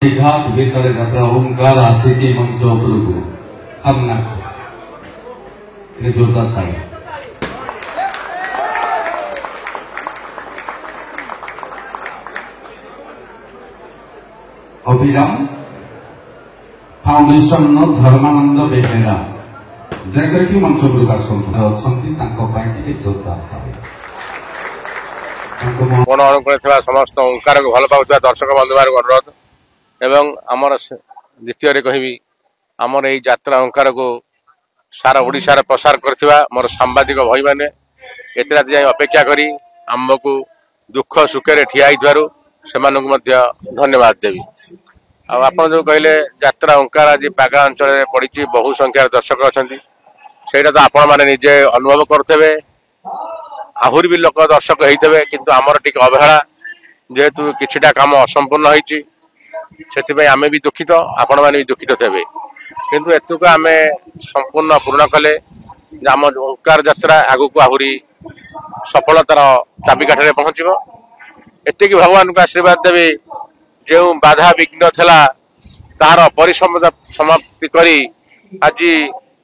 घाट भितर जात्रा ओंकार आसी मंच उपरकू सामना जोरदार ताली। अभिराम फाउंडेशन धर्मानंद बेहेरा दयाकर कि मंच उपरकू आसती जोरदार ताली। मन अनुकूल समस्त ओंकार को भल पाउଥିବା दर्शक बंधु मान अनुरोध एवं आमर द्वितीय कहबी आमर यही यात्रा ओंकार को सारा ओडिशा प्रसार करथिबा मोर सांबादिक भाई माने एते रात जाय अपेक्षा करी आमको दुख सुखे ठिया होइथारु सेमानकु मध्य धन्यवाद देवी। आपन जो कहले यात्रा ओंकार आज पागा अंचल में पड़ी बहु संख्यार दर्शक अछंती सेटा तो आपण माने निजे अनुभव करथेबे आहुरी भी लोक दर्शक होइथेबे किंतु आमर टिक अवहेला जेहेतु किछिटा काम असंपूर्ण होइछि से आमे भी दुखित आपण माने भी दुखित थे किंतु एतुक आमे संपूर्ण पूर्ण कले आम ओंकार यात्रा आगु को आहुरी सफलतार चाबिकाठे पहुंचो एतिक भगवान को आशीर्वाद देवी जो बाधा विघ्न था तार परिसमाप्ति करी आज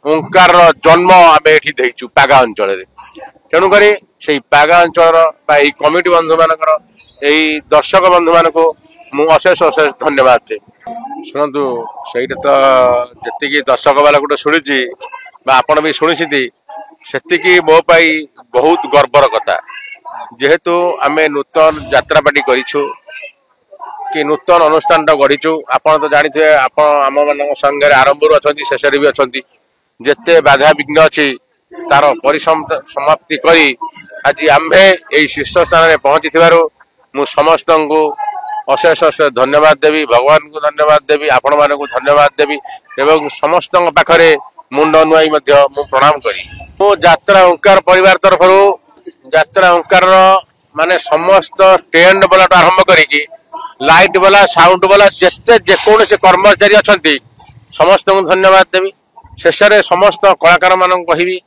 ओंकार जन्म आम ये देचु पागा अंचल तेणुक से पागा अंचल कमिटी बंधु मानकर यही दर्शक बंधु मान को अशेष अशेष धन्यवाद दे। शुणु से जी दर्शक वाला गोटे शुणी आपण भी शुणी से मो पाई बहुत गर्वर कथा जेहेतु आम नूतन यात्रा पार्टी करूँ कि नूतन अनुष्ठान गढ़ीचु आपड़ तो जानी थे आप आम मान संगे आरंभ अच्छा शेष भी अच्छा जिते बाधा विघ्न अच्छी तार परिसमाप्ति करी आज आम्भे यही शीर्ष स्थान में पहुंची मु समस्त को अशेष अशेष धन्यवाद देवी भगवान को धन्यवाद देवी आपण मान को धन्यवाद देवी एवं समस्त पाखरे मुंड नुआई मु प्रणाम करी मो यात्रा ओंकार परिवार तरफ यात्रा ओंकार माने समस्त टेंट वाला आरंभ करी लाइट वाला साउंड वाला जिते जेकोसी कर्मचारी अच्छा समस्त को धन्यवाद देवी शेष समस्त कलाकार मान कहबी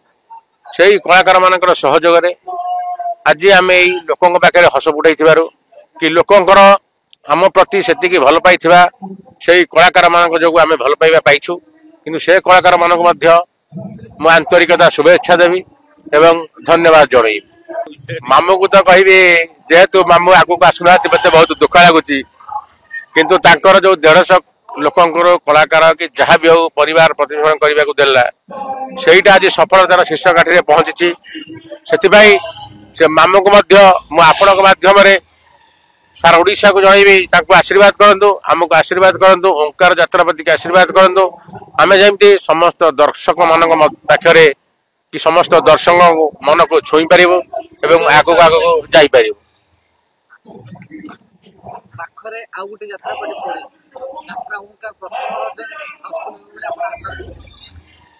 से कलाकार मान सहयोग आज आम यही लोकों पाखे हस फुटाई कि लोकंर आम प्रति से भल पाई से कलाकार मान जो आम भल पाइबा पाइछु किंतु से कलाकार मान मो आंतरिकता शुभेच्छा देवी एवं धन्यवाद जन मामू को तो कहबी जेहेतु मामू आगू आसुना मत बहुत दुख लगुच किंतु तांकर जो 150 लोकंर कलाकार कि जहाँ भी हो परिवार प्रतिफलन करने को देला सेटा आज सफलतार शीर्ष घाटी पहुंची से मामू को आपण माध्यम सारा ओडिशा को जनइबी आशीर्वाद करंतु आमको आशीर्वाद करंतु ओंकार यात्रापति के आशीर्वाद करंतु आमे जेमती समस्त दर्शक मान पाखरे कि समस्त दर्शक मन को छुई पारिबो एवं आगो आगो जाई पारिबो। पाखरे आ गुटे यात्रापति पड़ी यात्रा ओंकार प्रथम रजन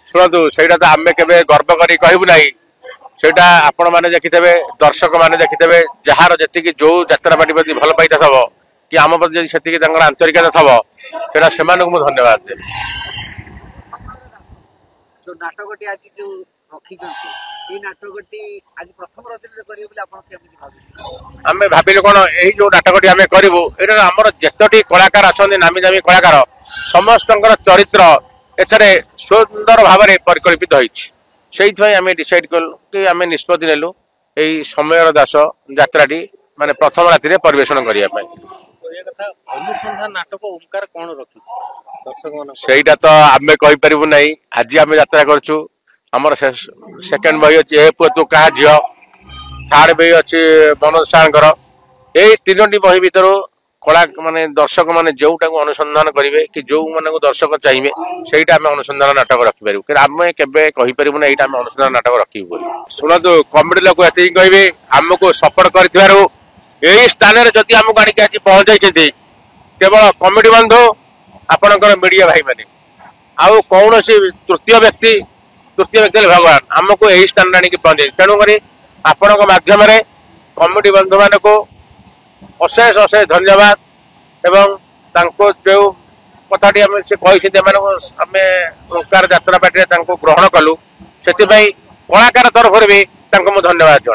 सुनतु सेटा तो आमे केबे गर्व करी कहबु नाही सेटा आपण माने देखिथेबे दर्शक माने देखिथेबे जहार जति जो यात्रा पार्टी प्रति भल पाइता थबो कि आम प्रति जति तांकर आंतरिकता थबो सेटा सेमान को धन्यवाद दे। जो नाटकटी आज जो रखी ए नाटकटी आज प्रथम रजन रे करियो बोले आपण केमि भाबी आमे भाबिले कोन एही जो नाटकटी आमे करिवो एटा हमर जेतटी कलाकार अछन नामी दामी कलाकार समस्तंकर चरित्र एथरे सुंदर भाव में परिकल्पित होइछि से डिसाइड कलु कि आम निष्पत्ति नेलु यही समय दास यात्राटी माने प्रथम राति परिवेषण करने नाटक ओंकार कौन रखी सेटा तो आम कहीपरू ना आज आम यात्रा करूँ आमर सेकेंड बही अच्छी ए पुआ तू क्या झील थर्ड बही अच्छी मनोज सार यही 3टी बही भर कला माने दर्शक माने जोटा को अनुसंधान करेंगे कि जो मान दर्शक चाहिए सहीटा आम अनुसंधान नाटक रखिपारू कि आम केपर ना यहाँ आम अनुसंधान नाटक रखू शुणु कमिटी लोक ये कहे आमको सपोर्ट कर स्थान जदि आमको आनिक आज पहुंचाई केवल कमिटी बंधु आपणकर मीडिया भाई मैंने आउ कौन तृतीय व्यक्ति भगवान आमको यही स्थान आनिक पहुंचाई तेणुक आपण मध्यम कमिटी बंधु मान को अशेष अशेष धन्यवाद एवं जो कथाटी आम से आम ओंकार यात्रा पार्टी ग्रहण कलु से कलाकार तरफ भी धन्यवाद जन।